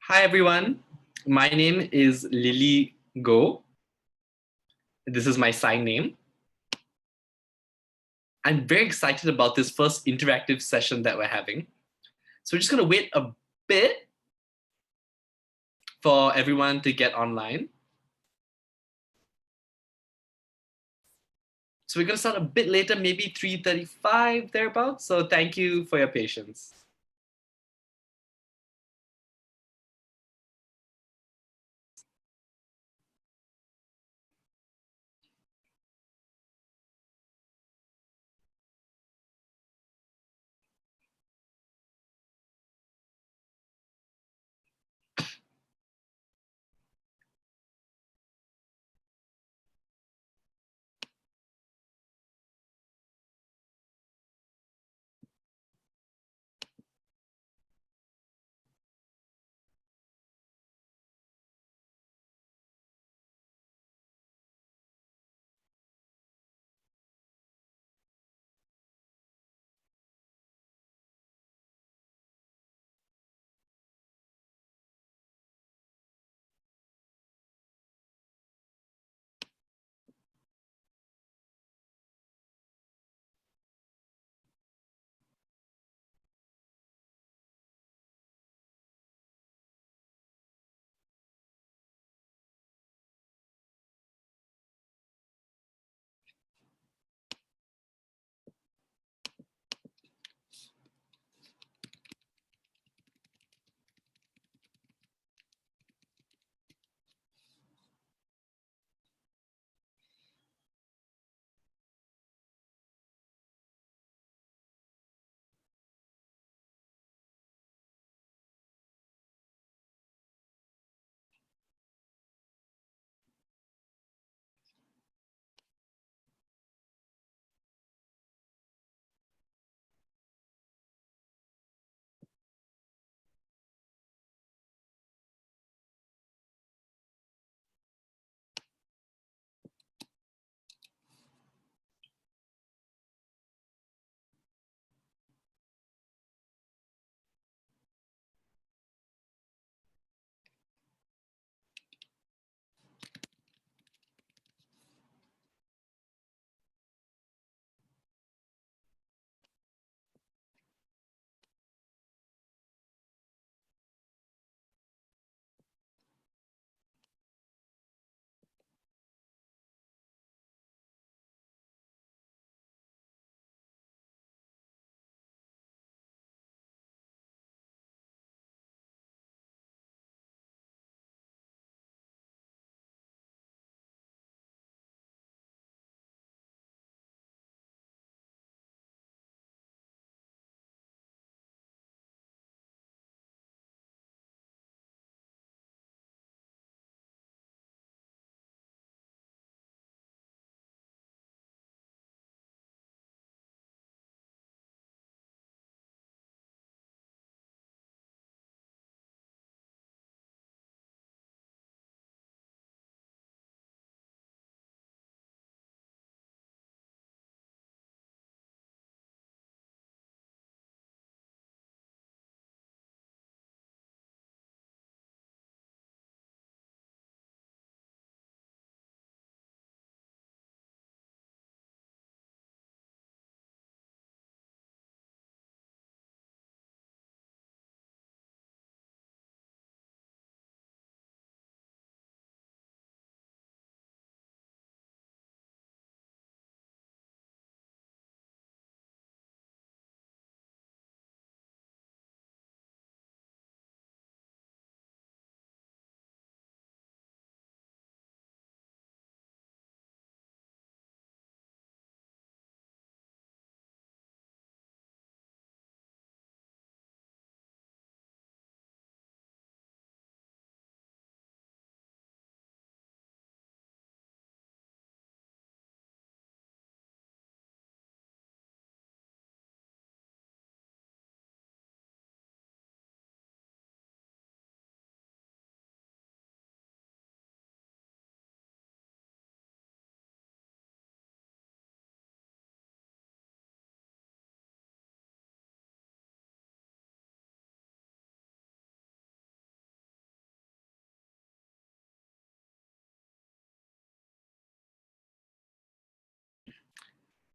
Hi, everyone. My name is Lily Go. This is my sign name. I'm very excited about this first interactive session that we're having. So we're just going to wait a bit for everyone to get online. So we're going to start a bit later, maybe 3:35 thereabouts. So thank you for your patience.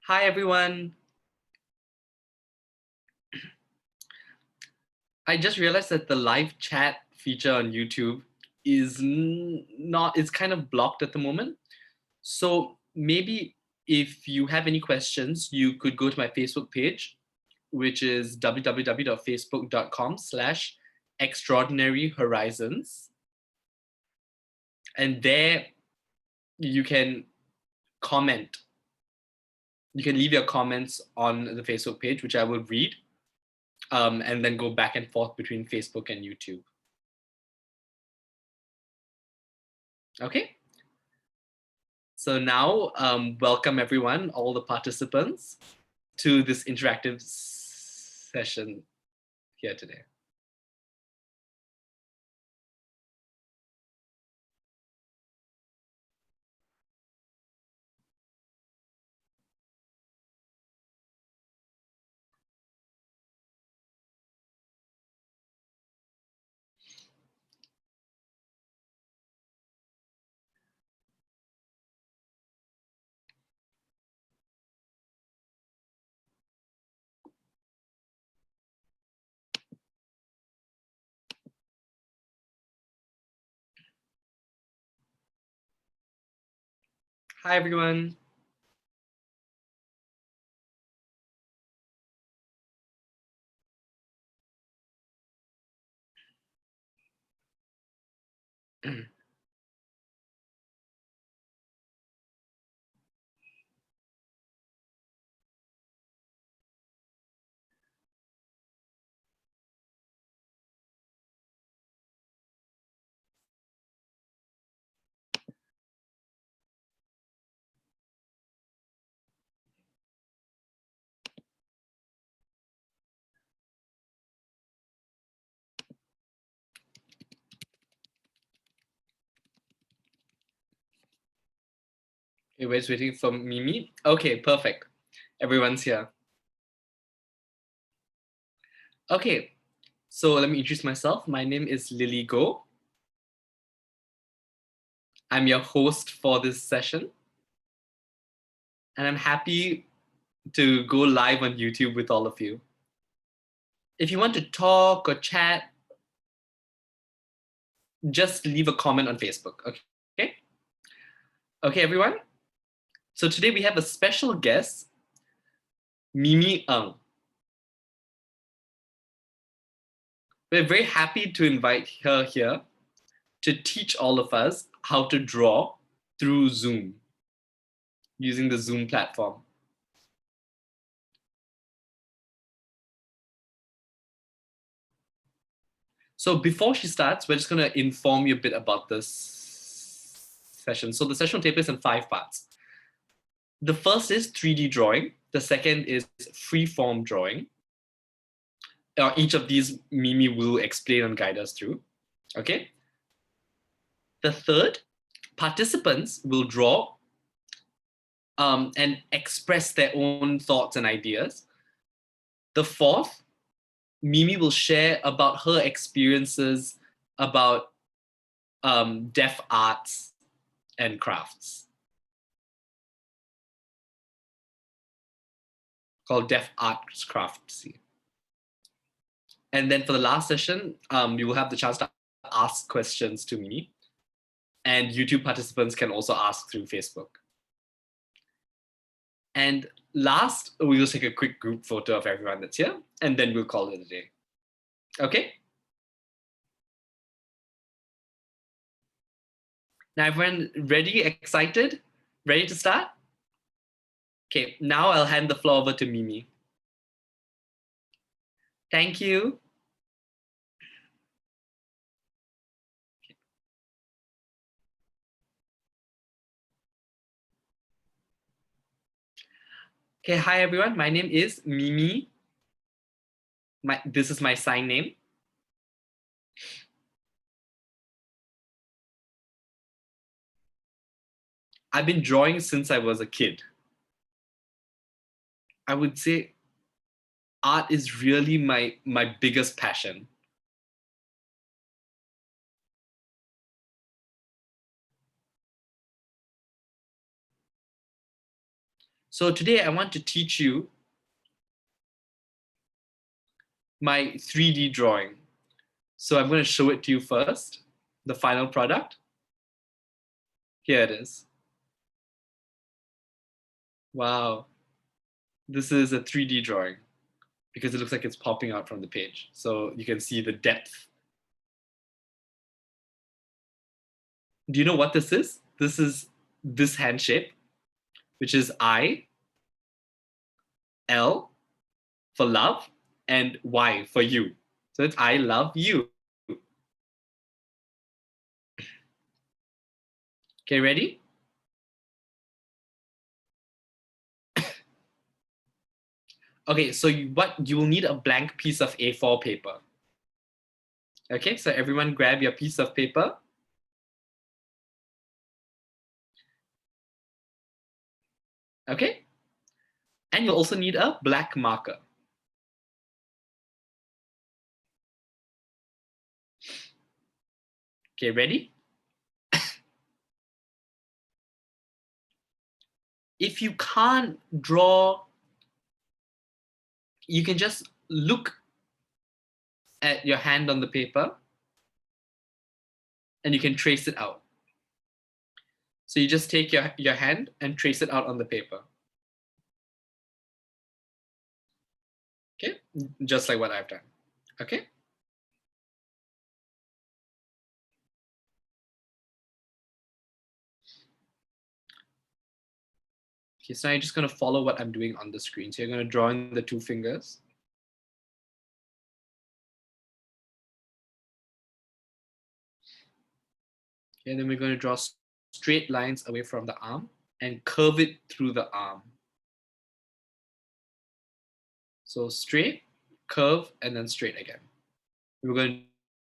Hi, everyone. I just realized that the live chat feature on YouTube is not, it's kind of blocked at the moment. So maybe if you have any questions, you could go to my Facebook page, which is www.facebook.com/extraordinaryhorizons. And there you can comment. You can leave your comments on the Facebook page, which I will read, and then go back and forth between Facebook and YouTube. Okay. So now, welcome everyone, all the participants, to this interactive session here today. Hi, everyone. Okay, we're just waiting for Mimi. Okay, perfect. Everyone's here. Okay, so let me introduce myself. My name is Lily Go. I'm your host for this session. And I'm happy to go live on YouTube with all of you. If you want to talk or chat, just leave a comment on Facebook, okay? Okay, everyone. So today we have a special guest, Mimi Ng. We're very happy to invite her here to teach all of us how to draw through Zoom, using the Zoom platform. So before she starts, we're just going to inform you a bit about this session. So the session will take place in 5 parts. The first is 3D drawing. The second is free-form drawing. Each of these Mimi will explain and guide us through. Okay. The third, participants will draw and express their own thoughts and ideas. The fourth, Mimi will share about her experiences about deaf arts and crafts, called DeafArtsCraftsy. And then for the last session, you will have the chance to ask questions to Mimi. And YouTube participants can also ask through Facebook. And last, we will take a quick group photo of everyone that's here, and then we'll call it a day. Okay? Now, everyone ready, excited, ready to start? Okay, now I'll hand the floor over to Mimi. Thank you. Okay, hi everyone. My name is Mimi. This is my sign name. I've been drawing since I was a kid. I would say art is really my biggest passion. So today I want to teach you my 3D drawing. So I'm going to show it to you first, the final product. Here it is. Wow. This is a 3D drawing because it looks like it's popping out from the page. So you can see the depth. Do you know what this is? This is this hand shape, which is I, L for love, and Y for you. So it's I love you. Okay, ready? Okay, so you will need a blank piece of A4 paper. Okay, so everyone grab your piece of paper. Okay, and you'll also need a black marker. Okay, ready? If you can't draw, you can just look at your hand on the paper and you can trace it out. So you just take your hand and trace it out on the paper. Okay, just like what I've done. Okay. Okay, so I'm just going to follow what I'm doing on the screen. So you're going to draw in the 2 fingers. Okay, and then we're going to draw straight lines away from the arm and curve it through the arm. So straight, curve, and then straight again. We're going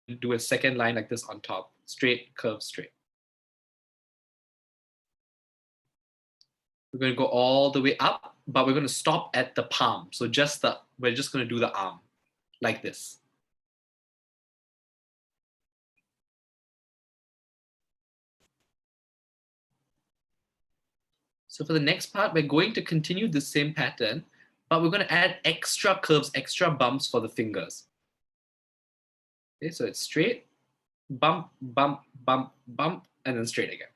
to do a second line like this on top. Straight, curve, straight. We're going to go all the way up, but we're going to stop at the palm. So we're just going to do the arm like this. So for the next part, we're going to continue the same pattern, but we're going to add extra curves, extra bumps for the fingers. Okay, so it's straight, bump, bump, bump, bump, and then straight again.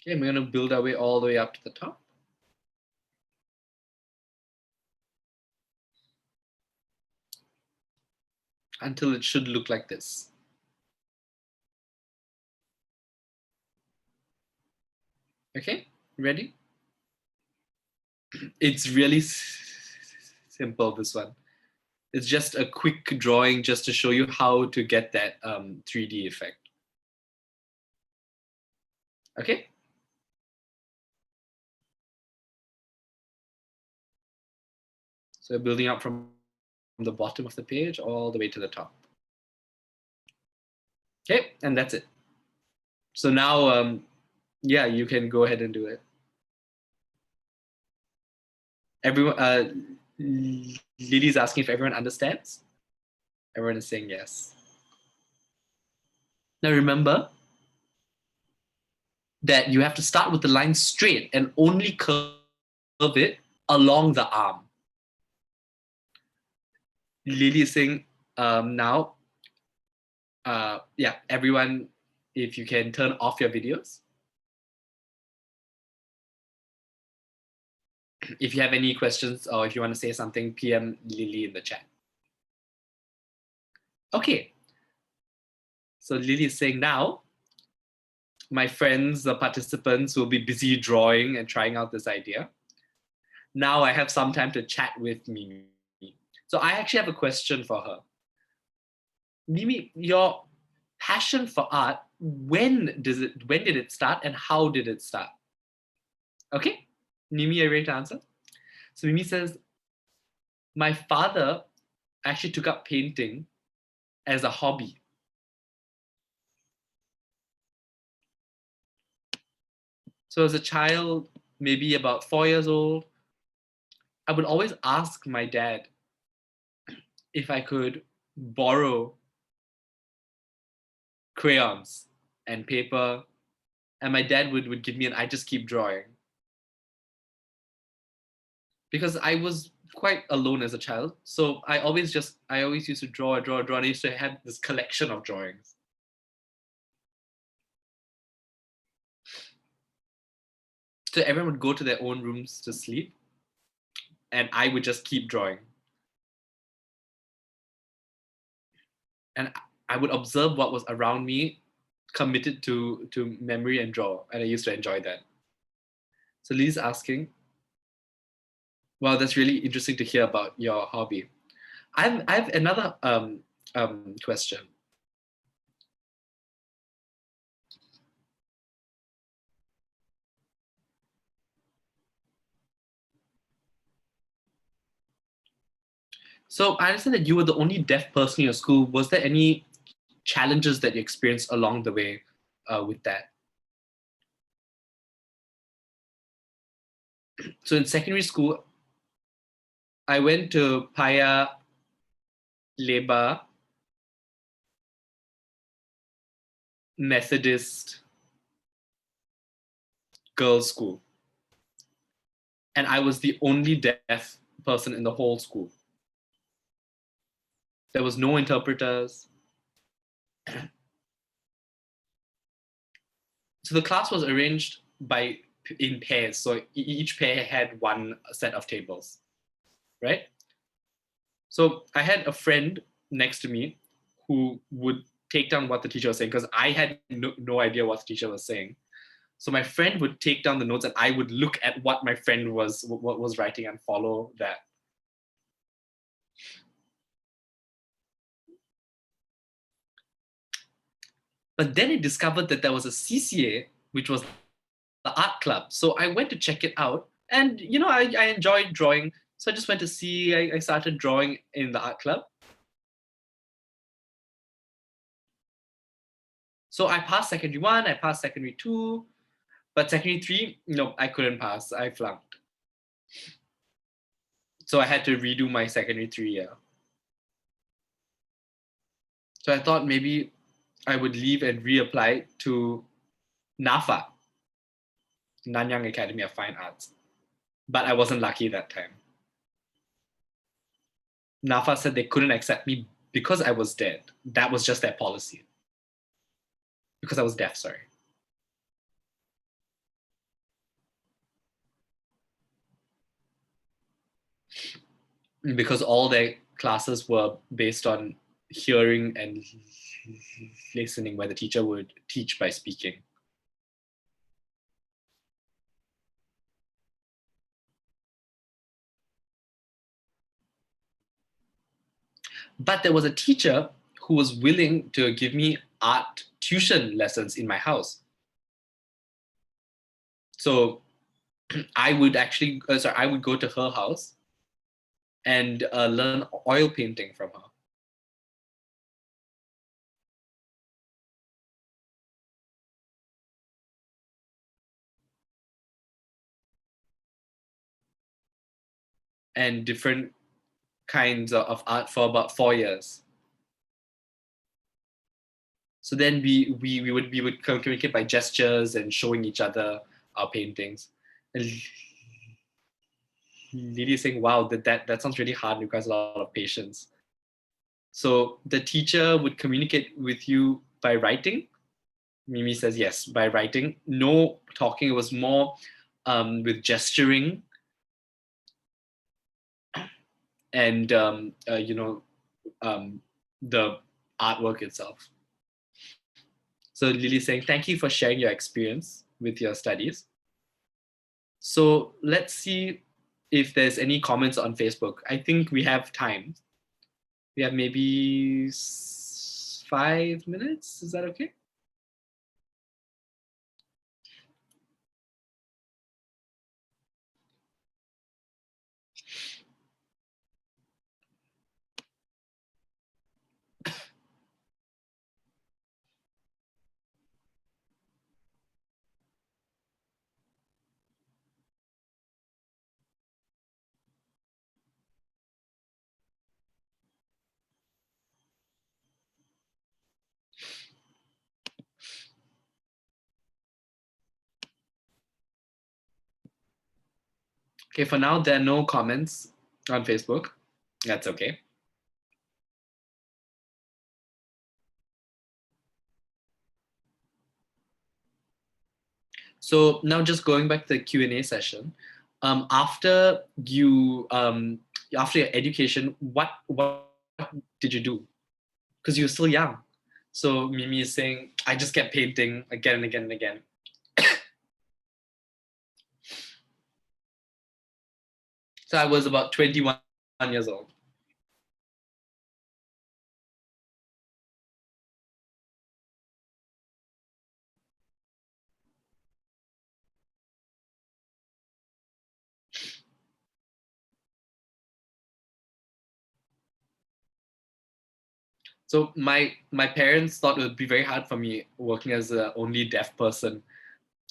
Okay, we're going to build our way all the way up to the top. Until it should look like this. Okay, ready? It's really simple, this one. It's just a quick drawing just to show you how to get that 3D effect. Okay? So building up from the bottom of the page all the way to the top. Okay, and that's it. So now, yeah, you can go ahead and do it. Everyone, Lily's asking if everyone understands. Everyone is saying yes. Now remember that you have to start with the line straight and only curve it along the arm. Lily is saying now, yeah, everyone, if you can turn off your videos. If you have any questions or if you want to say something, PM Lily in the chat. Okay. So Lily is saying now, my friends, the participants will be busy drawing and trying out this idea. Now I have some time to chat with Mimi. So I actually have a question for her. Mimi, your passion for art, when did it start and how did it start? Okay, Mimi, are you ready to answer? So Mimi says, my father actually took up painting as a hobby. So as a child, maybe about 4 years old, I would always ask my dad if I could borrow crayons and paper, and my dad would give me, and I just keep drawing. Because I was quite alone as a child, so I always used to draw, and I used to have this collection of drawings. So everyone would go to their own rooms to sleep, and I would just keep drawing. And I would observe what was around me, committed to memory, and draw. And I used to enjoy that. So Lee's asking, wow, that's really interesting to hear about your hobby. I have another question. So I understand that you were the only deaf person in your school. Was there any challenges that you experienced along the way with that? So in secondary school, I went to Paya Lebar Methodist Girls' School. And I was the only deaf person in the whole school. There was no interpreters. So the class was arranged in pairs. So each pair had one set of tables, right? So I had a friend next to me who would take down what the teacher was saying, because I had no idea what the teacher was saying. So my friend would take down the notes, and I would look at what my friend was writing and follow that. But then I discovered that there was a CCA, which was the art club. So I went to check it out, and I enjoyed drawing. So I just went to see. I started drawing in the art club. So I passed secondary 1, I passed secondary 2, but secondary 3, no, I couldn't pass. I flunked. So I had to redo my secondary 3 year. So I thought maybe I would leave and reapply to NAFA, Nanyang Academy of Fine Arts. But I wasn't lucky that time. NAFA said they couldn't accept me because I was dead. That was just their policy. Because I was deaf, sorry. Because all their classes were based on hearing and listening, where the teacher would teach by speaking. But there was a teacher who was willing to give me art tuition lessons in my house. So I would I would go to her house and learn oil painting from her. And different kinds of art for about 4 years. So then we would communicate by gestures and showing each other our paintings. And Lily is saying, wow, that sounds really hard and requires a lot of patience. So the teacher would communicate with you by writing. Mimi says yes, by writing. No talking. It was more with gesturing and the artwork itself. So Lily's saying, thank you for sharing your experience with your studies. So let's see if there's any comments on Facebook. I think we have time. We have maybe 5 minutes. Is that okay? Okay, for now, there are no comments on Facebook. That's okay. So now just going back to the Q&A session, after your education, what did you do? Because you were still young. So Mimi is saying, I just kept painting again and again and again. So I was about 21 years old. So my parents thought it would be very hard for me working as the only deaf person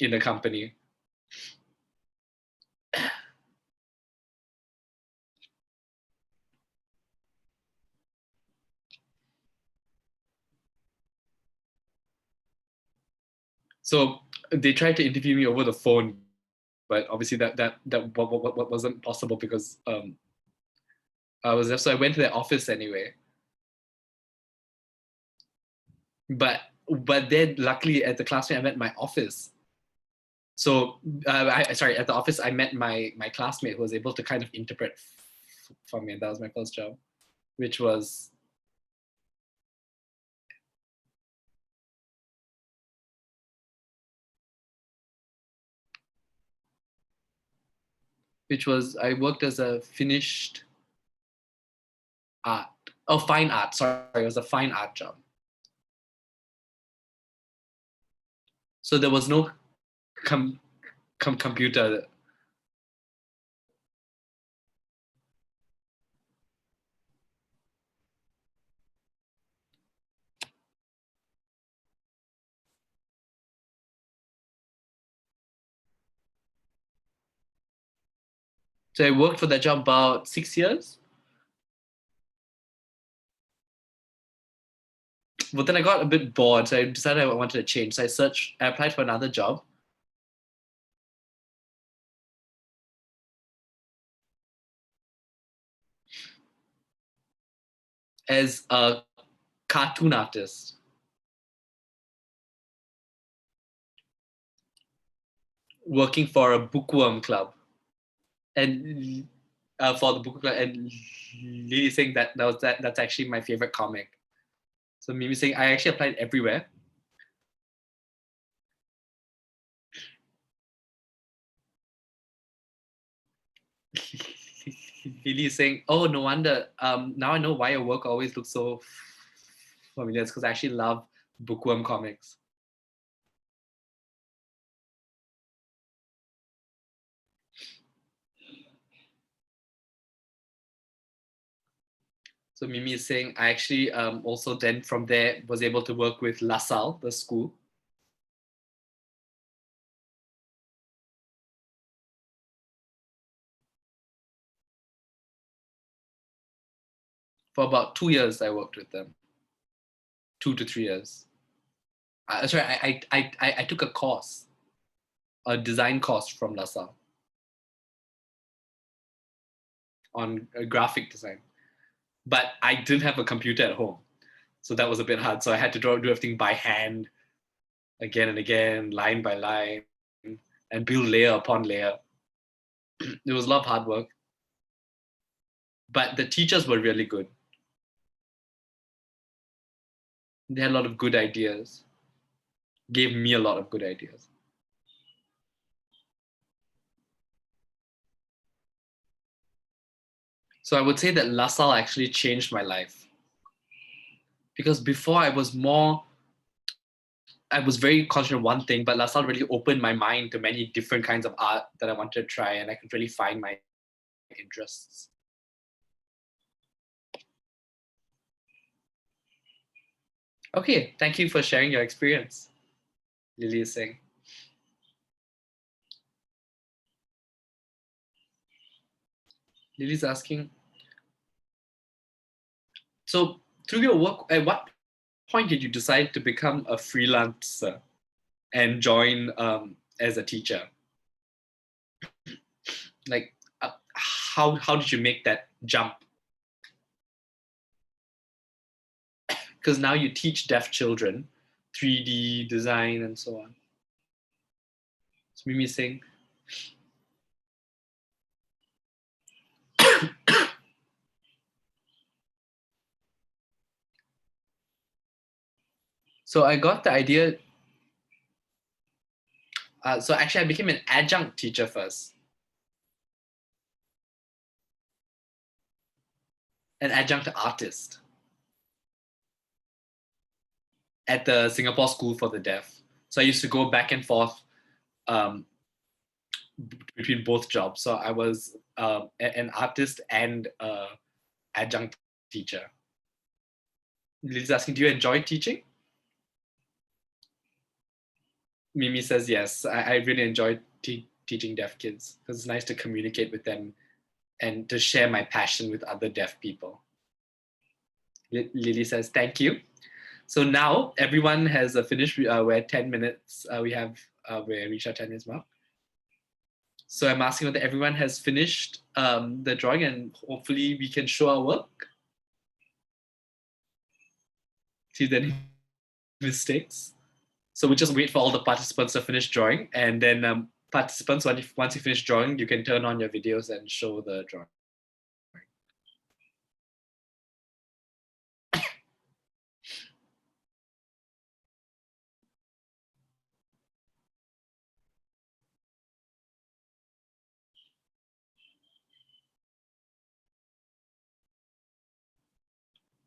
in the company. So they tried to interview me over the phone, but obviously that wasn't possible because I was deaf. So I went to their office anyway. But then luckily at the classmate I met my office. So at the office I met my classmate who was able to kind of interpret for me. And that was my first job, which was I worked as a finished art. Oh, fine art. Sorry, it was a fine art job. So there was no computer. So I worked for that job about 6 years. But then I got a bit bored, so I decided I wanted to change. So I applied for another job. As a cartoon artist, working for a bookworm club. And for the book club, and Lily saying that's actually my favorite comic. So Mimi saying I actually applied everywhere. Lily is saying, oh, no wonder. Now I know why your work always looks so familiar. It's because I actually love bookworm comics. So Mimi is saying I actually also then from there was able to work with LaSalle, the school. For about 2 years, I worked with them. 2 to 3 years. Sorry, I took a course, a design course from LaSalle on graphic design. But I didn't have a computer at home. So that was a bit hard. So I had to do everything by hand again and again, line by line, and build layer upon layer. It was a lot of hard work. But the teachers were really good. They had a lot of good ideas, gave me a lot of good ideas. So I would say that LaSalle actually changed my life. Because before I was very conscious of one thing, but LaSalle really opened my mind to many different kinds of art that I wanted to try, and I could really find my interests. Okay, thank you for sharing your experience, Lily is saying. Lily's asking, so through your work, at what point did you decide to become a freelancer and join as a teacher? Like, how did you make that jump? Because now you teach deaf children 3D design and so on. It's Mimi saying. So I got the idea. So actually, I became an adjunct teacher first. An adjunct artist at the Singapore School for the Deaf. So I used to go back and forth between both jobs. So I was an artist and adjunct teacher. Lily's asking, do you enjoy teaching? Mimi says yes. I really enjoy teaching deaf kids because it's nice to communicate with them and to share my passion with other deaf people. Lily says, thank you. So now everyone has finished. We're at 10 minutes. We reached our 10 minutes mark. So I'm asking whether everyone has finished the drawing and hopefully we can show our work. See if there are any mistakes. So we just wait for all the participants to finish drawing, and then participants, once you finish drawing, you can turn on your videos and show the drawing.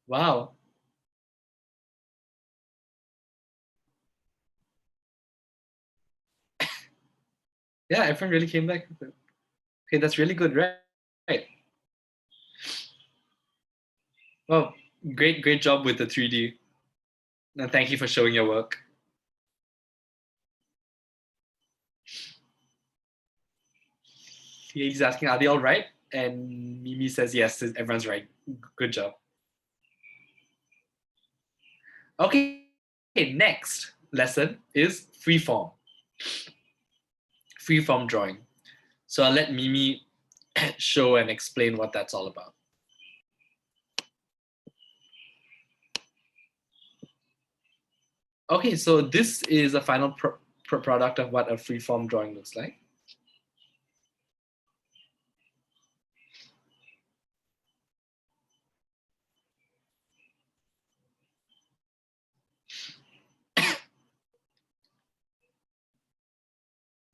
Wow. Yeah, everyone really came back with it. Okay, that's really good, right? Right. Well, great job with the 3D. And thank you for showing your work. He's asking, are they all right? And Mimi says, yes, everyone's right. Good job. Okay, next lesson is freeform. Freeform drawing. So I'll let Mimi show and explain what that's all about. Okay, so this is a final product of what a freeform drawing looks like.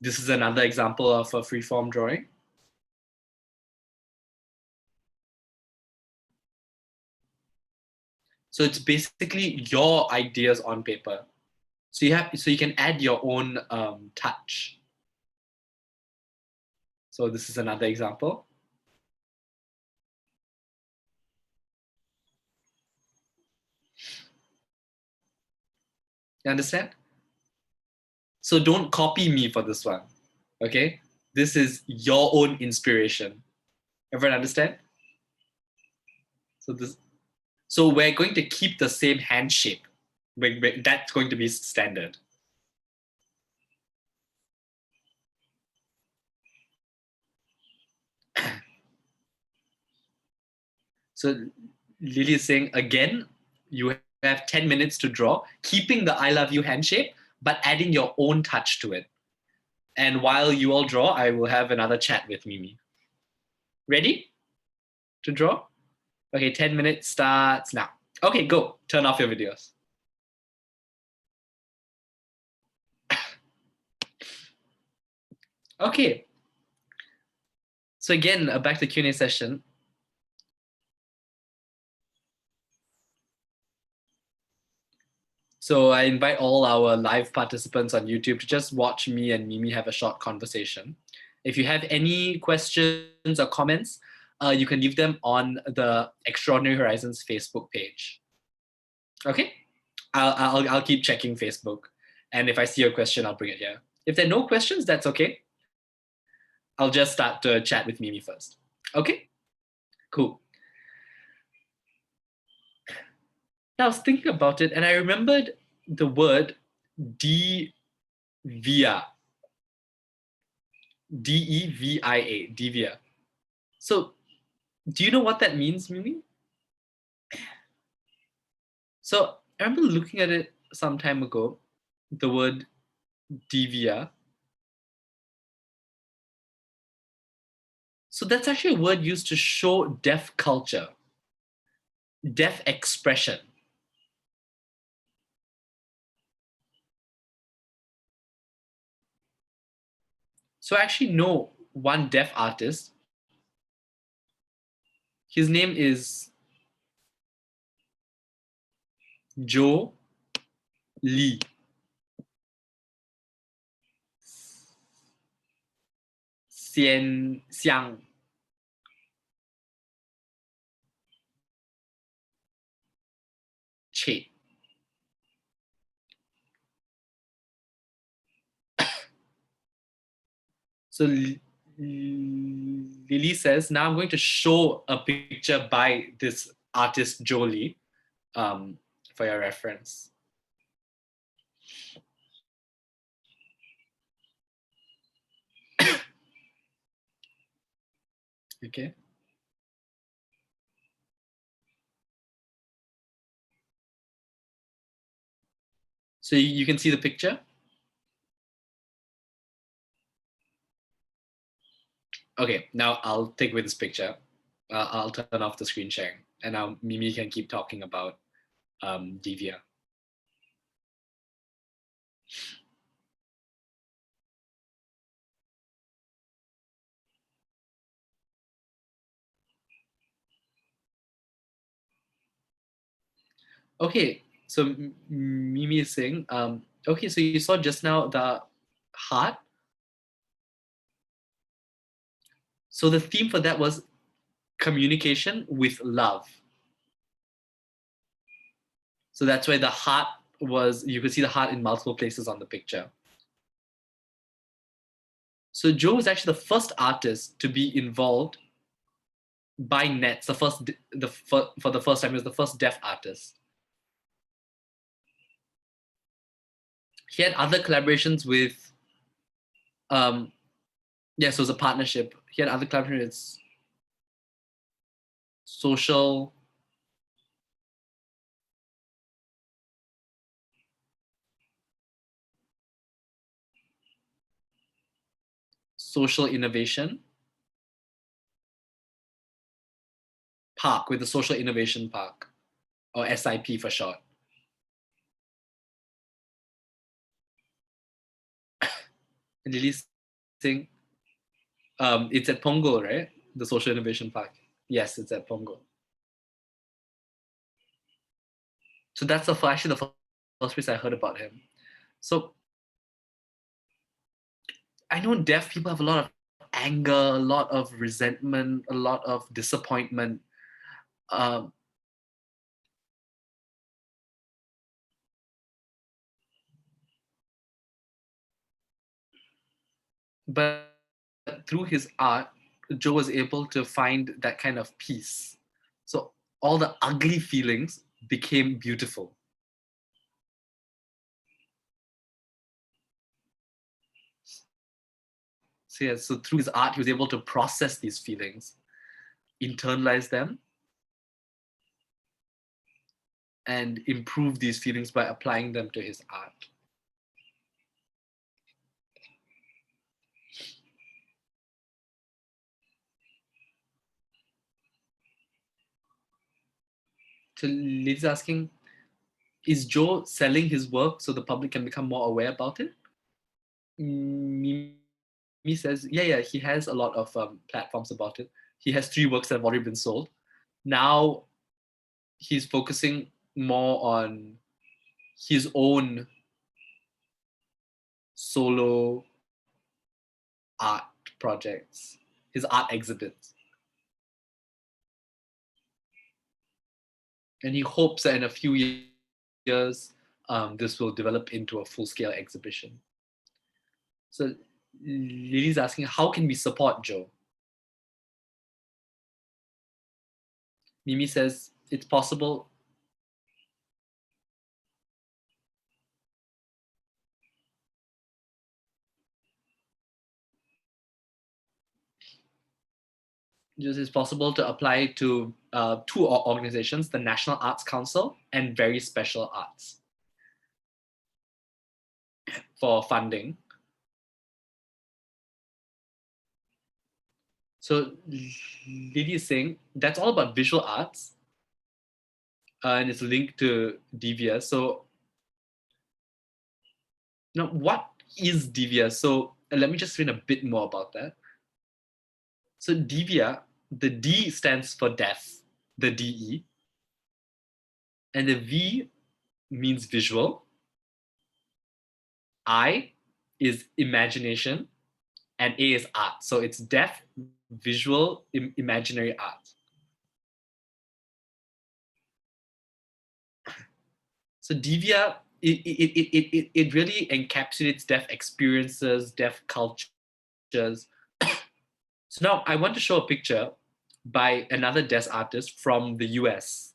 This is another example of a freeform drawing. So it's basically your ideas on paper. So you can add your own touch. So this is another example. You understand? So don't copy me for this one, okay? This is your own inspiration. Everyone understand? So we're going to keep the same hand shape. That's going to be standard. So Lily is saying, again, you have 10 minutes to draw, keeping the I love you hand shape, but adding your own touch to it. And while you all draw, I will have another chat with Mimi. Ready to draw? Okay, 10 minutes starts now. Okay, go. Turn off your videos. Okay. So again, back to the Q&A session. So I invite all our live participants on YouTube to just watch me and Mimi have a short conversation. If you have any questions or comments, you can leave them on the Extraordinary Horizons Facebook page. Okay, I'll keep checking Facebook, and if I see a question, I'll bring it here. If there are no questions, that's okay. I'll just start to chat with Mimi first. Okay, cool. Now I was thinking about it, and I remembered the word Dvia. Devia. Devia. So do you know what that means, Mimi? So I remember looking at it some time ago, the word devia. So that's actually a word used to show deaf culture, deaf expression. So I actually know one deaf artist. His name is Joe Lee. Xiang. Che. So Lily says, now I'm going to show a picture by this artist Jolie for your reference. Okay. So you can see the picture. Okay, now I'll take away this picture. I'll turn off the screen sharing, and now Mimi can keep talking about Divya. Okay, so Mimi is saying, okay, so you saw just now the heart. So the theme for that was communication with love. So that's why the heart was, you could see the heart in multiple places on the picture. So Joe was actually the first artist to be involved by Nets, for the first time. He was the first deaf artist. He had other collaborations with, yes, it was a partnership. He had other collaborations, social, social innovation park, with the social innovation park, or SIP for short. And Lily's saying, it's at Pongo, right? The social innovation park. Yes, it's at Pongo. So that's actually the first place I heard about him. So I know deaf people have a lot of anger, a lot of resentment, a lot of disappointment. Um, but through his art, Joe was able to find that kind of peace. So all the ugly feelings became beautiful. So yeah, so through his art, he was able to process these feelings, internalize them, and improve these feelings by applying them to his art. So Liz asking, is Joe selling his work so the public can become more aware about it? Mimi says, yeah, he has a lot of platforms about it. He has 3 works that have already been sold. Now he's focusing more on his own solo art projects, his art exhibits. And he hopes that in a few years, this will develop into a full-scale exhibition. So Lily's asking, how can we support Joe? Mimi says, it's possible. it's possible to apply to two organizations, the National Arts Council and Very Special Arts, for funding. So Lily is saying that's all about visual arts, and it's linked to DVS. So now, what is DVS? So let me just explain a bit more about that. So DVS, the D stands for deaf, the DE, and the V means visual. I is imagination, and A is art. So it's deaf, visual, imaginary art. So DVS, it really encapsulates deaf experiences, deaf cultures. So now I want to show a picture by another deaf artist from the US.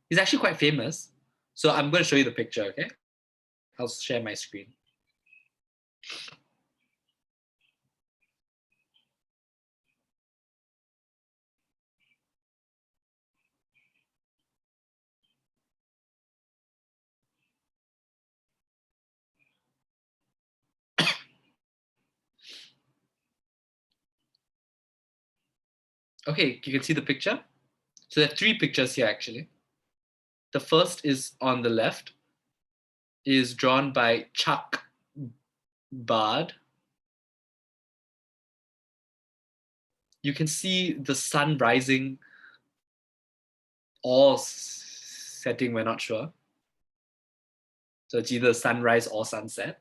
He's actually quite famous. So I'm going to show you the picture, okay? I'll share my screen. Okay, you can see the picture. So there are three pictures here, actually. The first is on the left, is drawn by Chuck Bard. You can see the sun rising or setting, we're not sure. So it's either sunrise or sunset.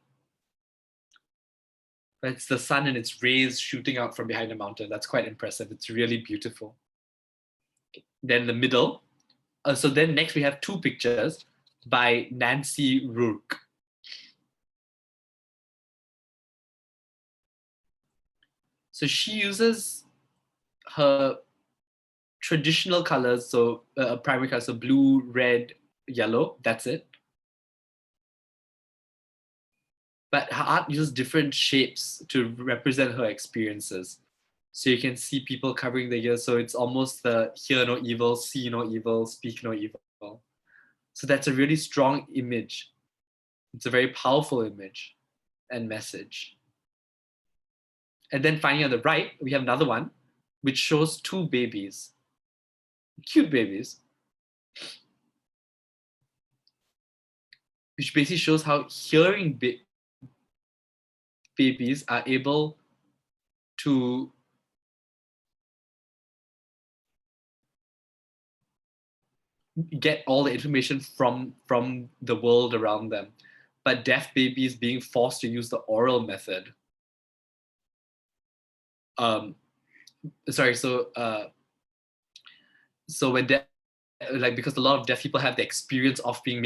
But it's the sun and its rays shooting out from behind the mountain. That's quite impressive. It's really beautiful. Then the middle. So then next we have two pictures by Nancy Rourke. So she uses her traditional colors, so primary colors, so blue, red, yellow, that's it. But her art uses different shapes to represent her experiences. So you can see people covering the ears, so it's almost the hear no evil, see no evil, speak no evil. So that's a really strong image. It's a very powerful image and message. And then finally on the right, we have another one, which shows two babies, cute babies, which basically shows how hearing babies are able to get all the information from the world around them, but deaf babies being forced to use the oral method. So when because a lot of deaf people have the experience of being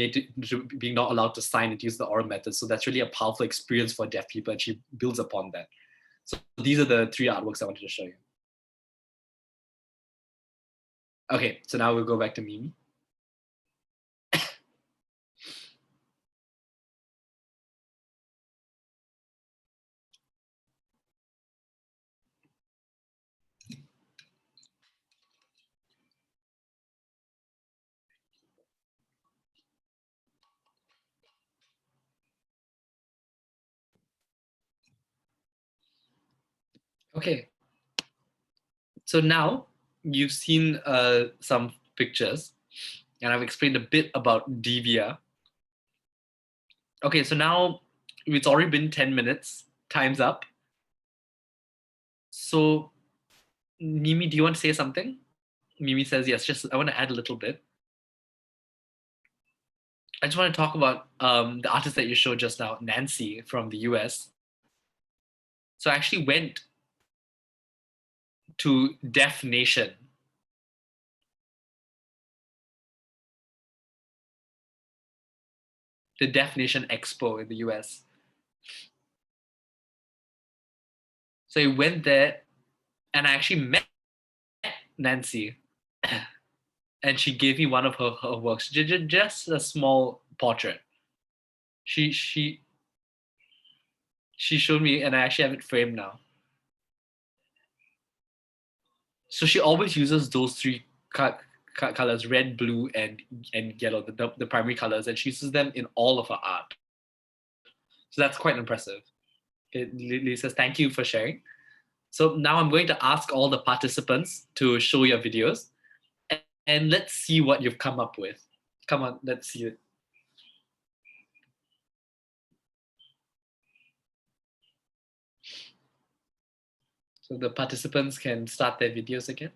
being not allowed to sign and use the oral method, so that's really a powerful experience for deaf people, and she builds upon that. So these are the three artworks I wanted to show you. Okay, so now we'll go back to Mimi. Okay, so now you've seen some pictures, and I've explained a bit about DVR. Okay, so now it's already been 10 minutes. Time's up. So, Mimi, do you want to say something? Mimi says yes. Just I want to add a little bit. I just want to talk about the artist that you showed just now, Nancy from the US. So I actually went to Deaf Nation. The Deaf Nation Expo in the US. So I went there and I actually met Nancy. And she gave me one of her works, just a small portrait. She showed me, and I actually have it framed now. So she always uses those three colors, red, blue, and yellow, the primary colors, and she uses them in all of her art. So that's quite impressive. Lily says, thank you for sharing. So now I'm going to ask all the participants to show your videos, and let's see what you've come up with. Come on, let's see it. So the participants can start their videos again.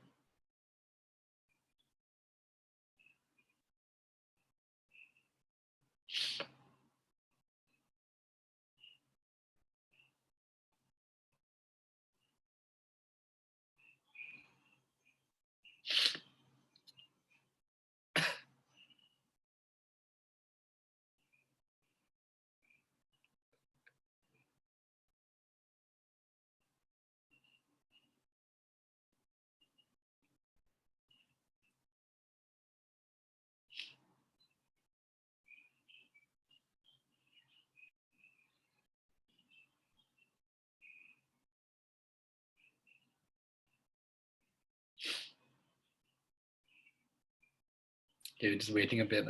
Okay, we're just waiting a bit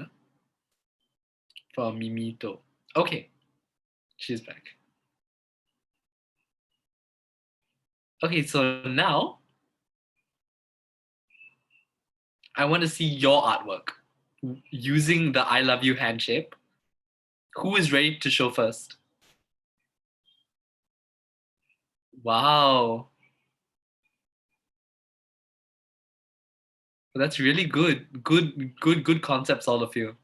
for Mimito. Okay, she's back. Okay, so now I want to see your artwork using the I love you hand shape. Who is ready to show first? Wow. That's really good. Good concepts, all of you.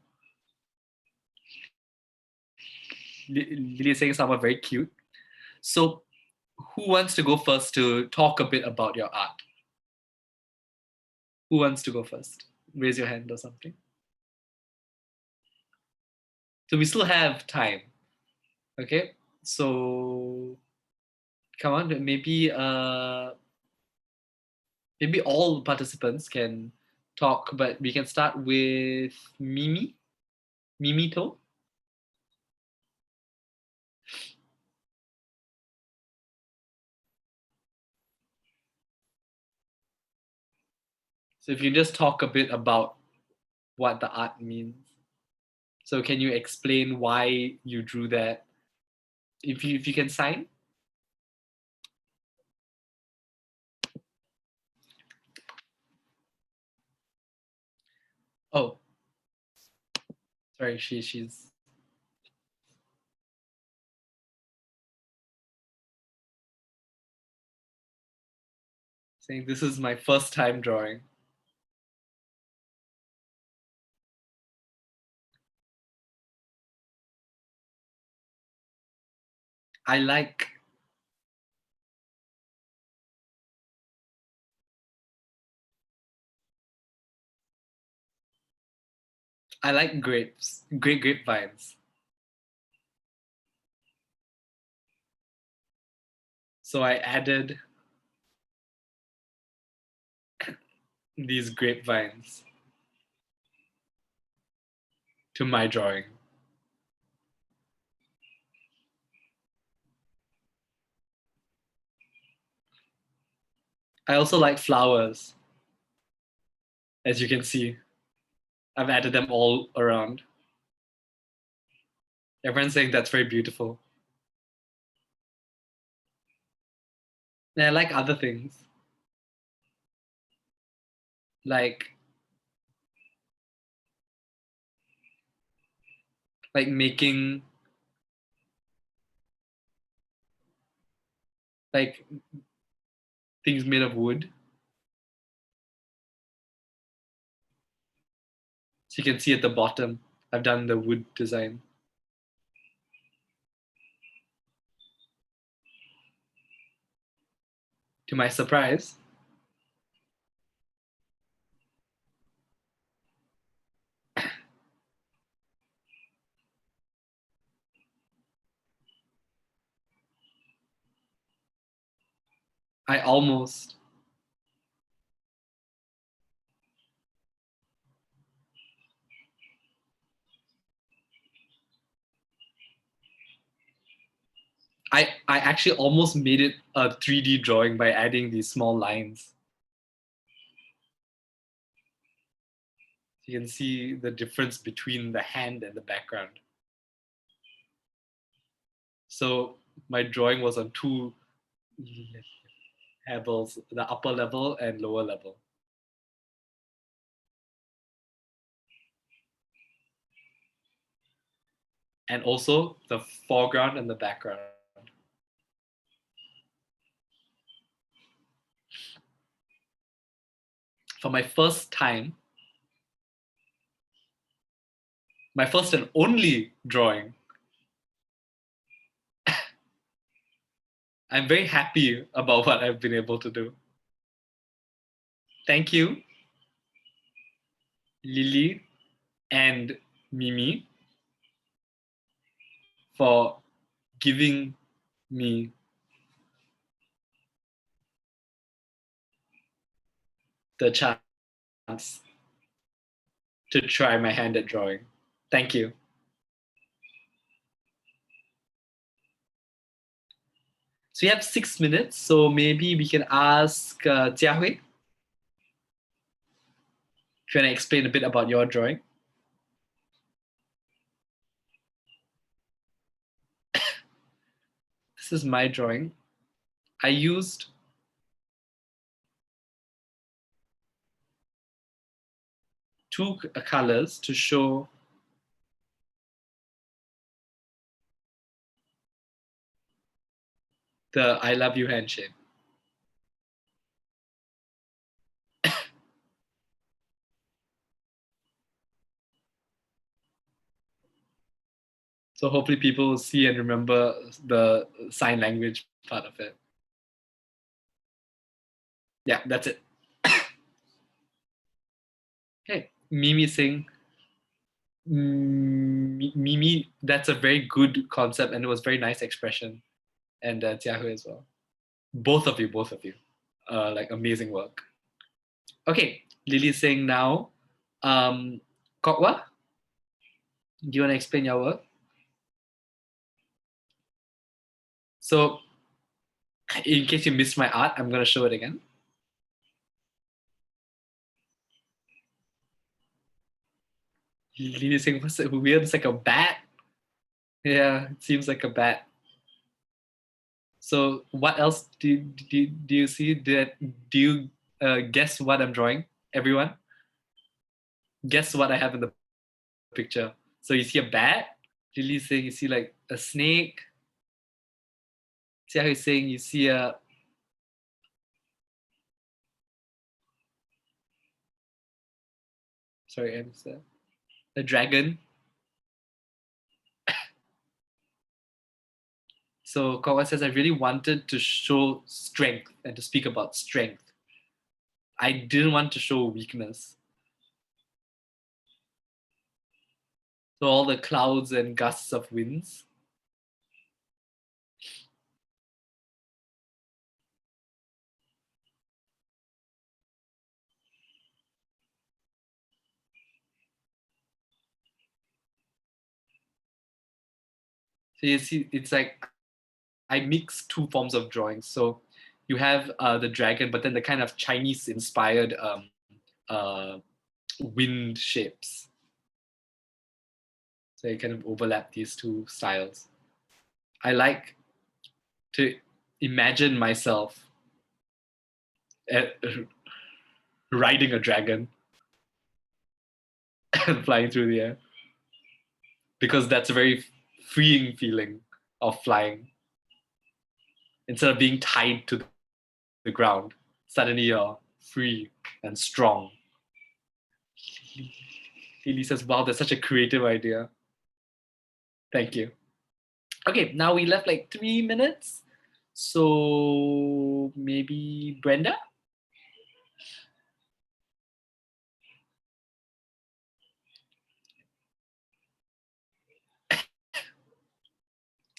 Lily is saying some are very cute. So who wants to go first to talk a bit about your art? Who wants to go first? Raise your hand or something. So we still have time. Okay. So come on, maybe all participants can talk, but we can start with Mimito. So if you just talk a bit about what the art means. So can you explain why you drew that? If you can sign. Oh, sorry, she's saying this is my first time drawing. I like grapes, grapevines. So I added these grapevines to my drawing. I also like flowers. As you can see, I've added them all around. Everyone's saying that's very beautiful. And I like other things. Like making like things made of wood. So you can see at the bottom, I've done the wood design. To my surprise, I almost. I actually almost made it a 3D drawing by adding these small lines. You can see the difference between the hand and the background. So my drawing was on two levels, the upper level and lower level. And also the foreground and the background. For my first time, my first and only drawing, I'm very happy about what I've been able to do. Thank you, Lily and Mimi, for giving me the chance to try my hand at drawing. Thank you. So we have 6 minutes, so maybe we can ask Jiahui if you want to explain a bit about your drawing. This is my drawing. I used two colors to show the I love you handshake. So hopefully people will see and remember the sign language part of it. Yeah, that's it. Okay, Mimi saying, Mimi, that's a very good concept and it was very nice expression. And Jiahui as well. Both of you. Like amazing work. Okay, Lily saying now, Kokwa, do you want to explain your work? So, in case you missed my art, I'm going to show it again. Lily saying, what's it weird? It's like a bat. Yeah, it seems like a bat. So, what else do you see? Do you guess what I'm drawing? Everyone, guess what I have in the picture. So you see a bat. Lily saying you see like a snake. Xiahui saying you see a sorry, a dragon. So Kawa says I really wanted to show strength and to speak about strength. I didn't want to show weakness. So all the clouds and gusts of winds. So you see, it's like I mix two forms of drawings. So you have the dragon, but then the kind of Chinese-inspired wind shapes. So you kind of overlap these two styles. I like to imagine myself riding a dragon and flying through the air because that's a very freeing feeling of flying. Instead of being tied to the ground, suddenly you're free and strong. Lily says, wow, that's such a creative idea. Thank you. Okay, now we left like 3 minutes. So maybe Brenda?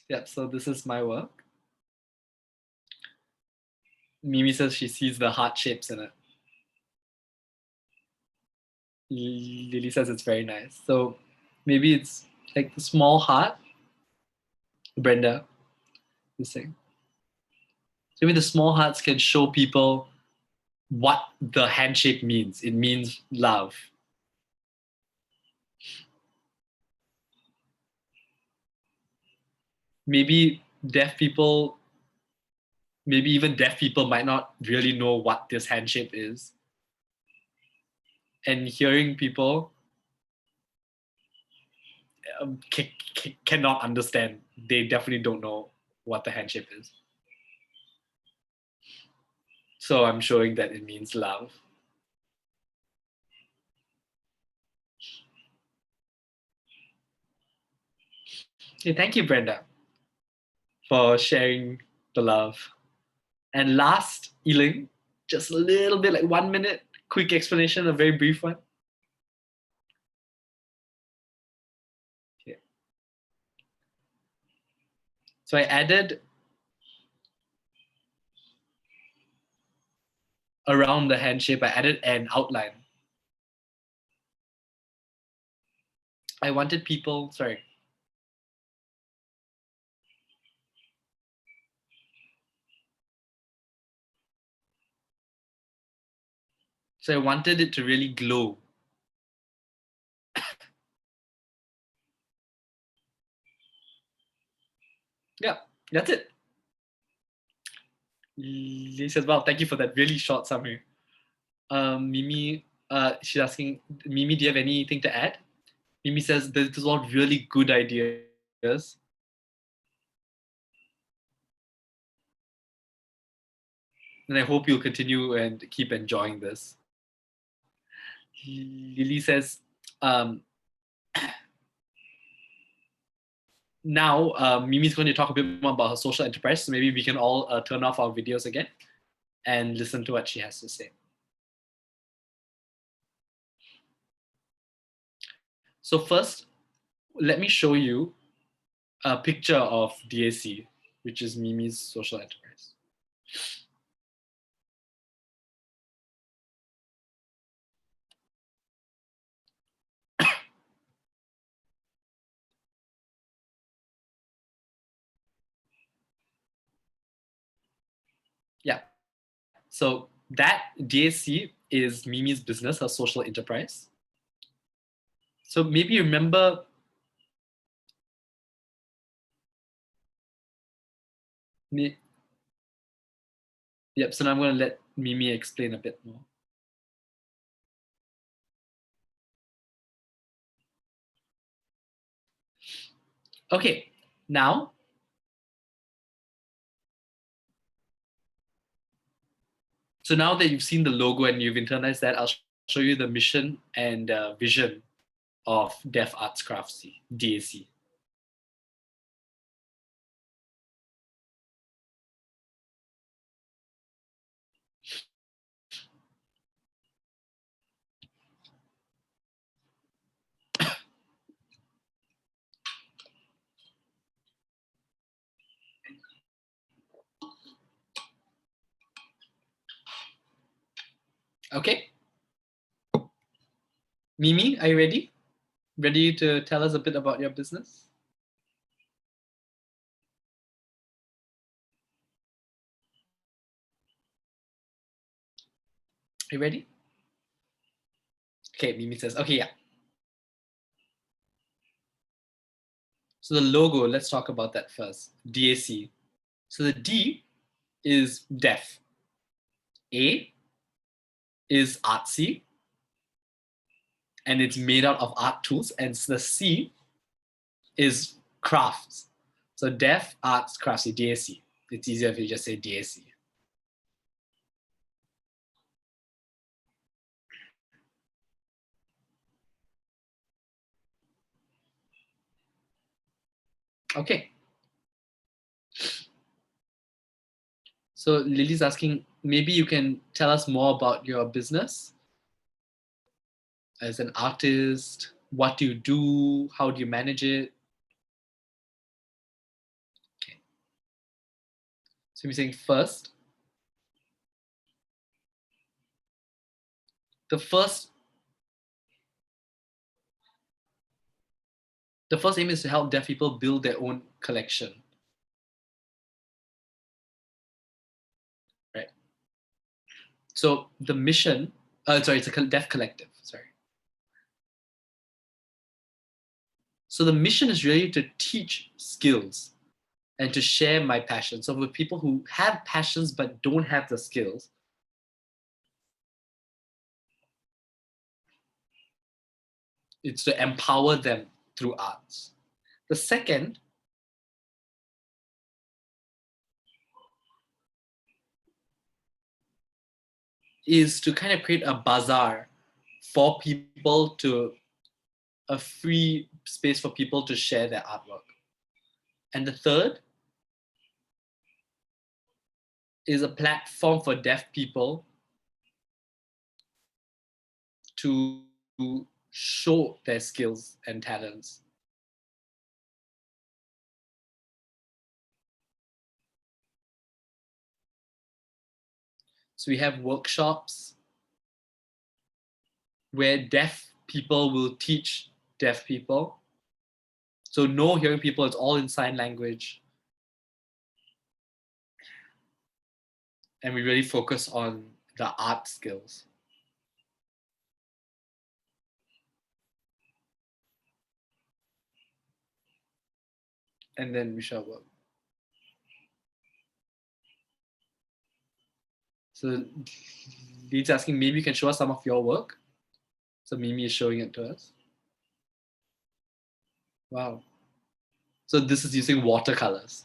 Yep, so this is my work. Mimi says she sees the heart shapes in it. Lily says it's very nice. So maybe it's like the small heart. Brenda is saying. So maybe the small hearts can show people what the handshake means. It means love. maybe deaf people, maybe even deaf people might not really know what this handshake is. And hearing people cannot understand. They definitely don't know what the handshake is. So I'm showing that it means love. Okay, thank you, Brenda, for sharing the love. And last, Eling, just a little bit, like 1 minute, quick explanation, a very brief one. Okay. So I added around the hand shape, I added an outline. I wanted people, sorry. So I wanted it to really glow. Yeah, that's it. Lee says, wow, thank you for that really short summary. Mimi, she's asking, Mimi, do you have anything to add? Mimi says, this is all really good ideas. And I hope you'll continue and keep enjoying this. Lily says, now Mimi's going to talk a bit more about her social enterprise. So maybe we can all turn off our videos again and listen to what she has to say. So first, let me show you a picture of DAC, which is Mimi's social enterprise. Yeah, so that DAC is Mimi's business, her social enterprise. So maybe you remember me. Yep, so now I'm going to let Mimi explain a bit more. Okay, now so now that you've seen the logo and you've internalized that, I'll show you the mission and vision of DeafArtsCraftsy, DAC. Okay. Mimi, are you ready? Ready to tell us a bit about your business? Are you ready? Okay, Mimi says, okay, yeah. So the logo, let's talk about that first. DAC. So the D is deaf. A is artsy. And it's made out of art tools. And the C is crafts. So Deaf Arts Craftsy, DAC. It's easier if you just say DAC. Okay. So Lily's asking, maybe you can tell us more about your business as an artist. What do you do? How do you manage it? Okay. So we're saying first, the first aim is to help deaf people build their own collection. Right. So the mission, sorry, it's a deaf collective, sorry. So the mission is really to teach skills and to share my passion. So with people who have passions but don't have the skills, it's to empower them through arts. The second is to kind of create a bazaar for people to, a free space for people to share their artwork. And the third is a platform for deaf people to show their skills and talents. So we have workshops where deaf people will teach deaf people. So no hearing people, it's all in sign language. And we really focus on the art skills. And then we shall work. So Lee's asking, maybe you can show us some of your work. So Mimi is showing it to us. Wow. So this is using watercolors.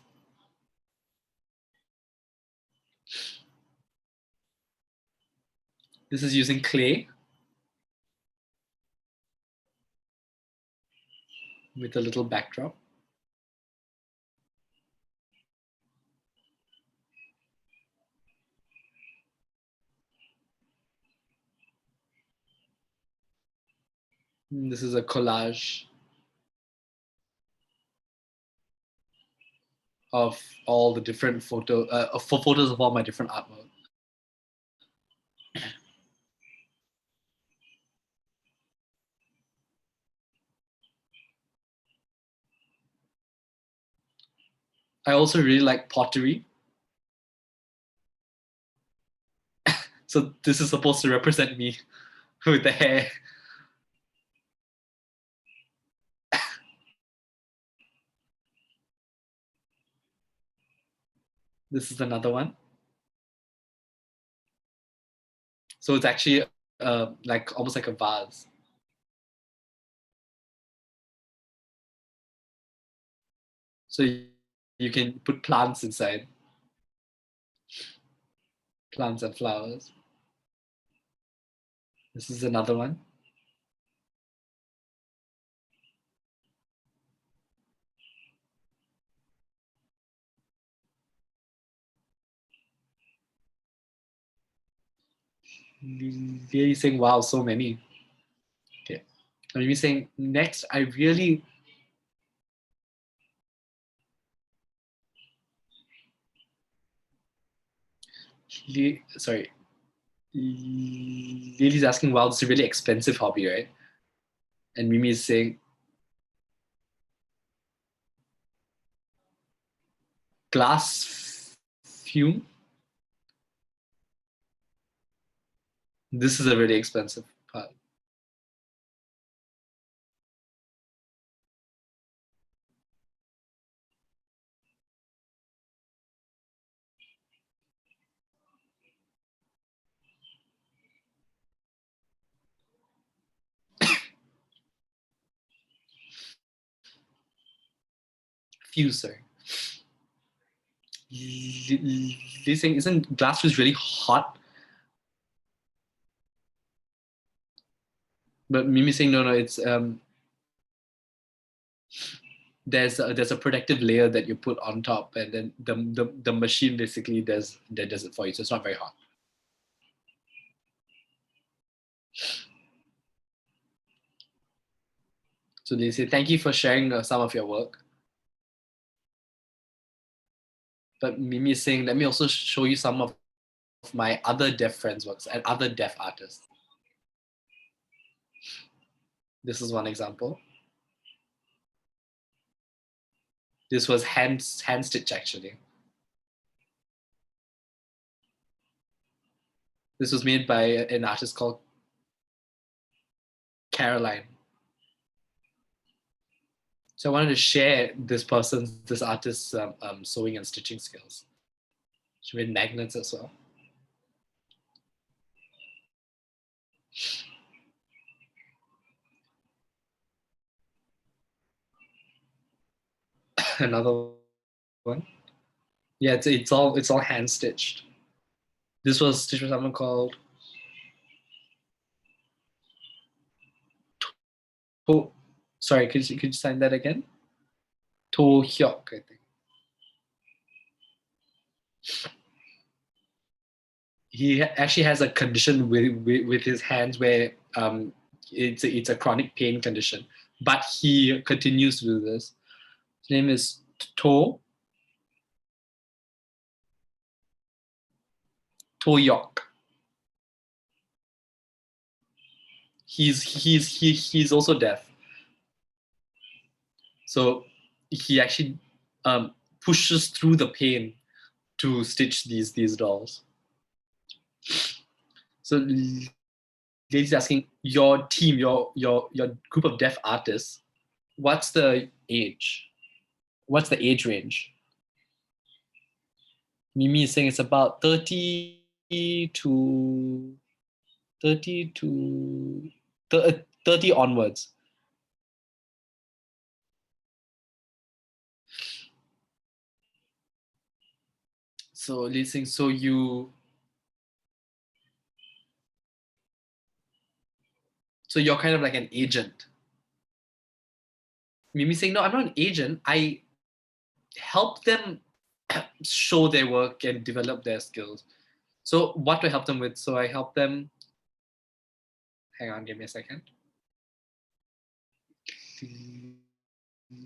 This is using clay with a little backdrop. This is a collage of all the different photos of all my different artwork. I also really like pottery. So this is supposed to represent me with the hair. This is another one. So it's actually like almost like a vase. So you can put plants inside. Plants and flowers. This is another one. Really saying, wow, so many. Okay. And me saying, next, I really sorry. Lily's asking, wow, this is a really expensive hobby, right? And Mimi is saying, glass fume. This is a really expensive part. Fuse, sorry. Lily's saying, isn't glass fuse really hot? But Mimi saying, no, it's there's a protective layer that you put on top, and then the machine basically does it for you, so it's not very hot. So they say, thank you for sharing some of your work. But Mimi is saying, let me also show you some of my other deaf friends' works and other deaf artists. This is one example. This was hand stitch actually. This was made by an artist called Caroline. So I wanted to share this artist's sewing and stitching skills. She made magnets as well. Another one. Yeah, it's all hand stitched. This was stitched with someone called sorry, could you sign that again? To Hyuk, I think. He actually has a condition with his hands where it's a chronic pain condition, but he continues to do this. His name is Hyuk. He's also deaf, so he actually pushes through the pain to stitch these dolls. So Lady's asking, your team, your group of deaf artists, what's the age? What's the age range? Mimi is saying it's about 30 to 30 onwards. So listening, so you're kind of like an agent. Mimi saying, no, I'm not an agent. I help them show their work and develop their skills. So what do I help them with? So I help them, hang on, give me a second.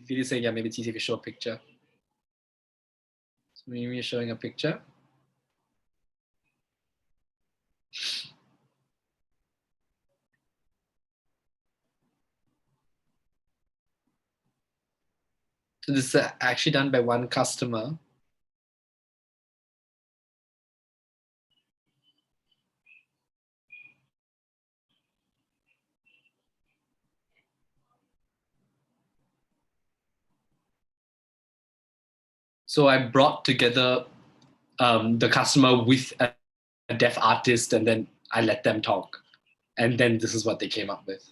Lily saying, yeah, maybe it's easier to show a picture. So Mimi is showing a picture. So this is actually done by one customer. So I brought together the customer with a deaf artist, and then I let them talk. And then this is what they came up with.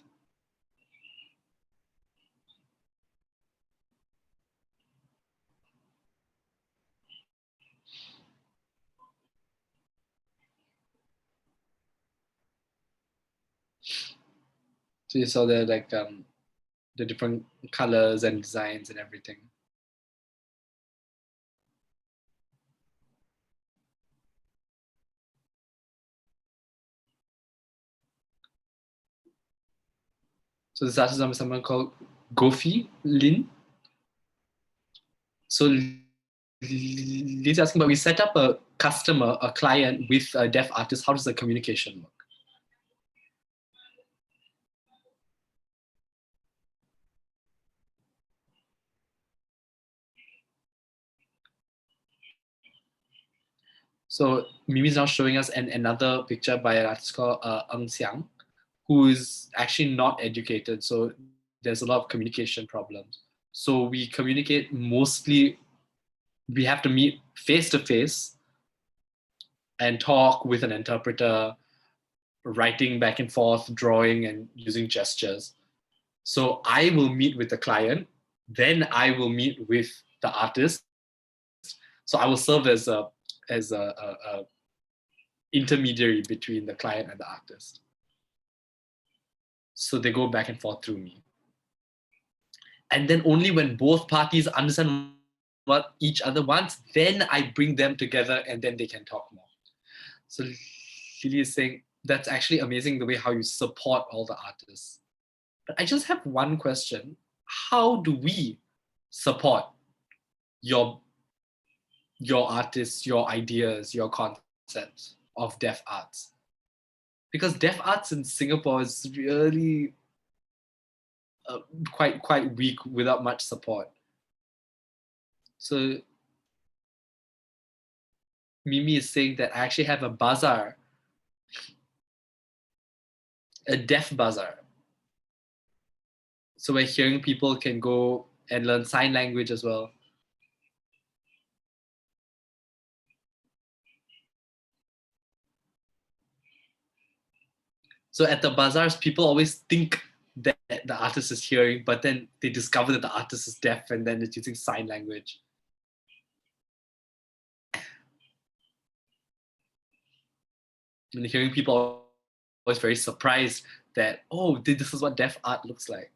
So you saw the the different colors and designs and everything. So this artist is someone called Gofi Lin. So Liz asking, but we set up a client with a deaf artist. How does the communication work? So Mimi's now showing us another picture by an artist called Ng Xiang, who is actually not educated. So there's a lot of communication problems. So we communicate mostly, we have to meet face to face and talk with an interpreter, writing back and forth, drawing and using gestures. So I will meet with the client, then I will meet with the artist. So I will serve as a intermediary between the client and the artist. So they go back and forth through me. And then only when both parties understand what each other wants, then I bring them together and then they can talk more. So Lily is saying, that's actually amazing the way how you support all the artists. But I just have one question. How do we support your artists, your ideas, your concepts of deaf arts? Because deaf arts in Singapore is really quite weak without much support. So Mimi is saying that I actually have a bazaar, a deaf bazaar. So where hearing people can go and learn sign language as well. So at the bazaars, people always think that the artist is hearing, but then they discover that the artist is deaf and then it's using sign language. And hearing people are always very surprised that, oh, this is what deaf art looks like.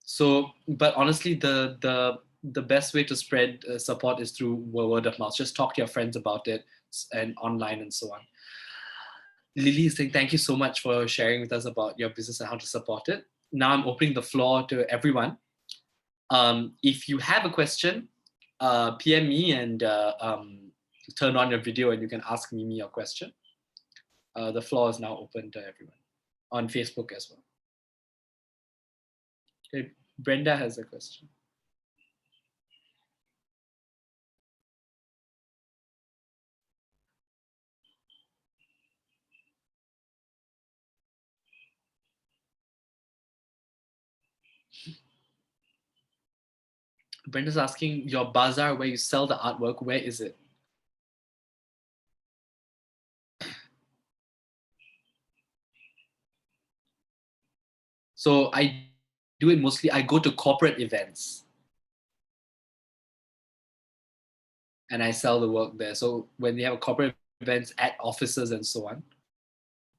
So, but honestly, the best way to spread support is through word of mouth. Just talk to your friends about it and online and so on. Lily is saying, thank you so much for sharing with us about your business and how to support it. Now I'm opening the floor to everyone. If you have a question, PM me and turn on your video and you can ask Mimi your question. The floor is now open to everyone on Facebook as well. Okay, Brenda has a question. Brenda's asking, your bazaar where you sell the artwork, where is it? So I do it mostly, I go to corporate events and I sell the work there. So when they have corporate events at offices and so on,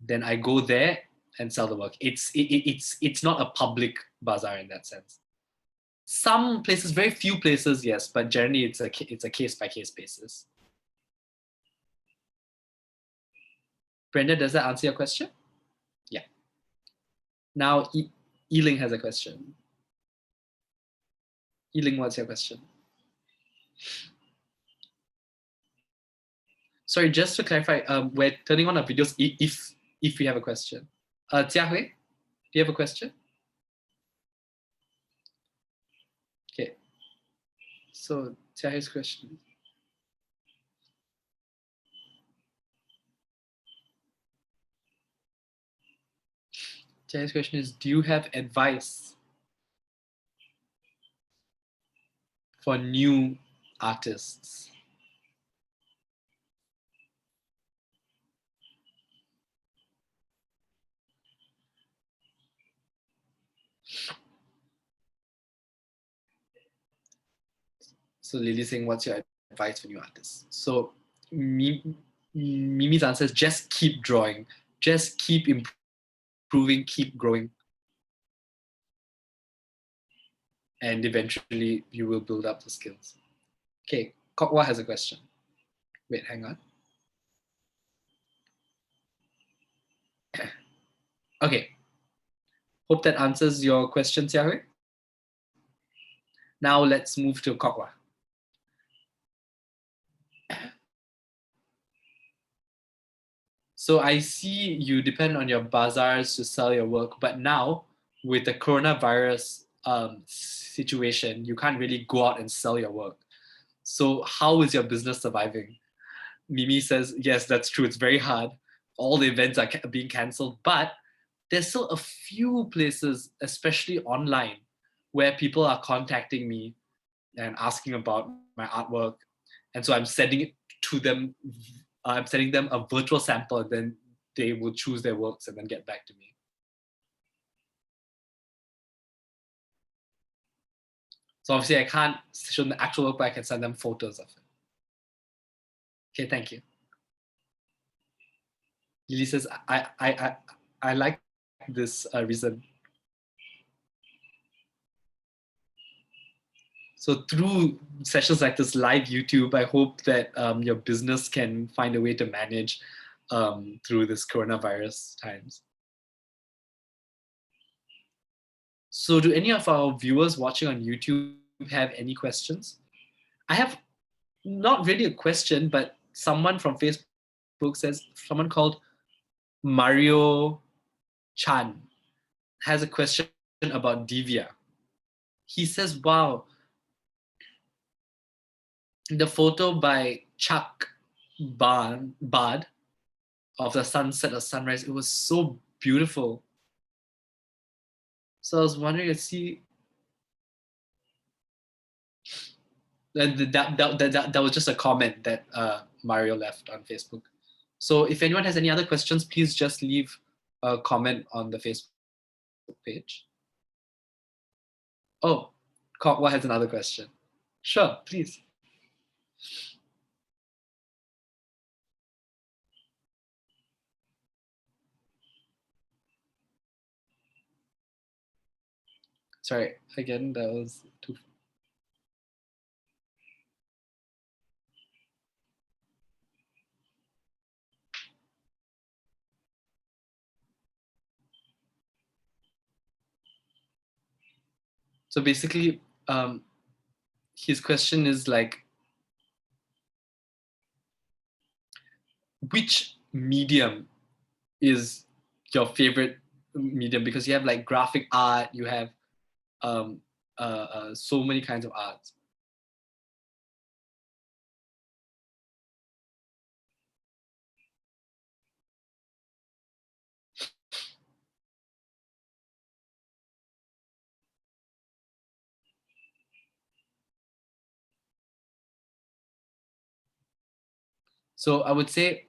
then I go there and sell the work. It's not a public bazaar in that sense. Some places, very few places, yes, but generally it's a case by case basis. Brenda, does that answer your question? Yeah. Now, Eling has a question. Eling, what's your question? Sorry, just to clarify, we're turning on our videos if you have a question. Jiahui, do you have a question? Okay. So Jiahui's question. Jiahui's question is, do you have advice for new artists? So Lily's saying, what's your advice for new artists? So Mimi's answer is just keep drawing. Just keep improving, keep growing. And eventually you will build up the skills. Okay, Kokwa has a question. Wait, hang on. Okay. Hope that answers your question, Xiaohui. Now let's move to Kokwa. So I see you depend on your bazaars to sell your work, but now with the coronavirus situation, you can't really go out and sell your work. So how is your business surviving? Mimi says, yes, that's true. It's very hard. All the events are being canceled, but there's still a few places, especially online, where people are contacting me and asking about my artwork. And so I'm sending it to them. I'm sending them a virtual sample, and then they will choose their works and then get back to me. So obviously I can't show them the actual work, but I can send them photos of it. Okay, thank you. Lily says, I like this reason. So through sessions like this live YouTube, I hope that your business can find a way to manage through this coronavirus times. So do any of our viewers watching on YouTube have any questions? I have not really a question, but someone from Facebook says, someone called Mario Chan has a question about Divya. He says, wow, the photo by Chuck bard of the sunset or sunrise. It was so beautiful. So I was wondering to see that was just a comment that Mario left on Facebook. So if anyone has any other questions, please just leave a comment on the Facebook page. Oh, what has another question? Sure, please. Sorry, again, that was too. So basically, his question is like, which medium is your favorite medium? Because you have like graphic art, you have so many kinds of arts. So I would say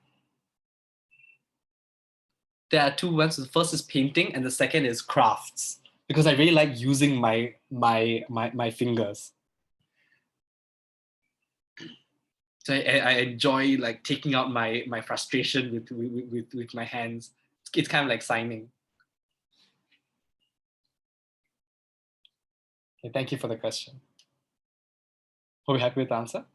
there are two ones. The first is painting, and the second is crafts. Because I really like using my fingers. So I enjoy like taking out my frustration with my hands. It's kind of like signing. Okay, thank you for the question. Are we happy with the answer?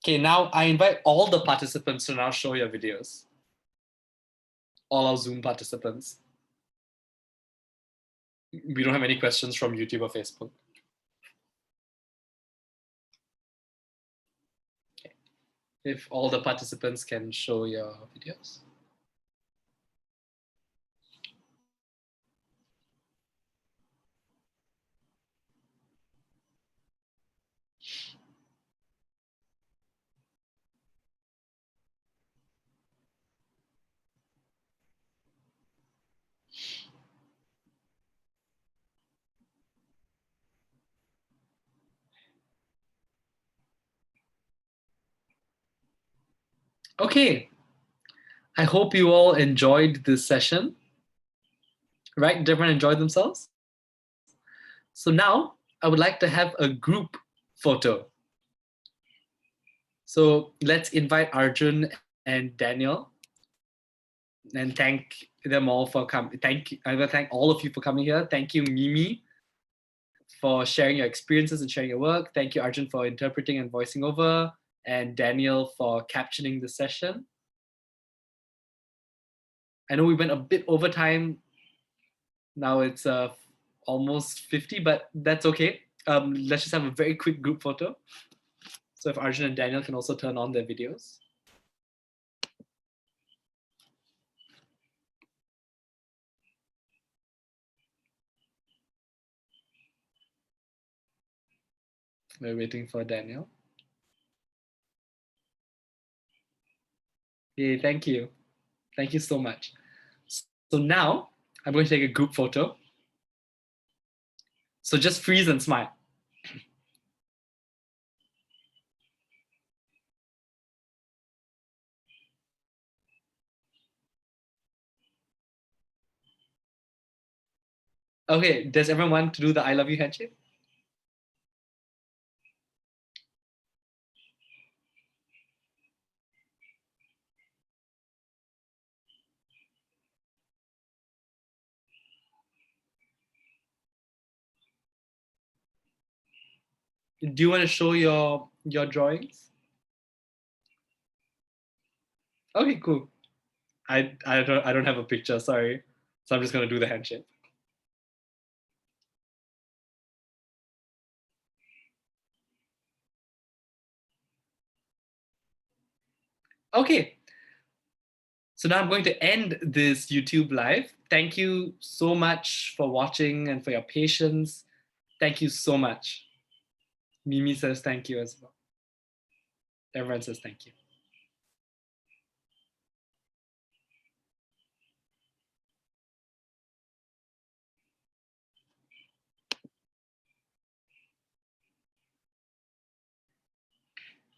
Okay, now I invite all the participants to now show your videos. All our Zoom participants. We don't have any questions from YouTube or Facebook. Okay. If all the participants can show your videos. Okay, I hope you all enjoyed this session. Right? Did everyone enjoy themselves? So now I would like to have a group photo. So let's invite Arjun and Daniel and thank them all for coming. I will thank all of you for coming here. Thank you, Mimi, for sharing your experiences and sharing your work. Thank you, Arjun, for interpreting and voicing over, and Daniel for captioning the session. I know we went a bit over time. Now it's almost 50, but that's okay. Let's just have a very quick group photo. So if Arjun and Daniel can also turn on their videos. We're waiting for Daniel. Yay, thank you. Thank you so much. So now I'm going to take a group photo. So just freeze and smile. Okay, does everyone want to do the I love you handshake? Do you want to show your drawings? Okay, cool. I don't have a picture, sorry. So I'm just gonna do the handshake. Okay. So now I'm going to end this YouTube live. Thank you so much for watching and for your patience. Thank you so much. Mimi says thank you as well. Everyone says thank you.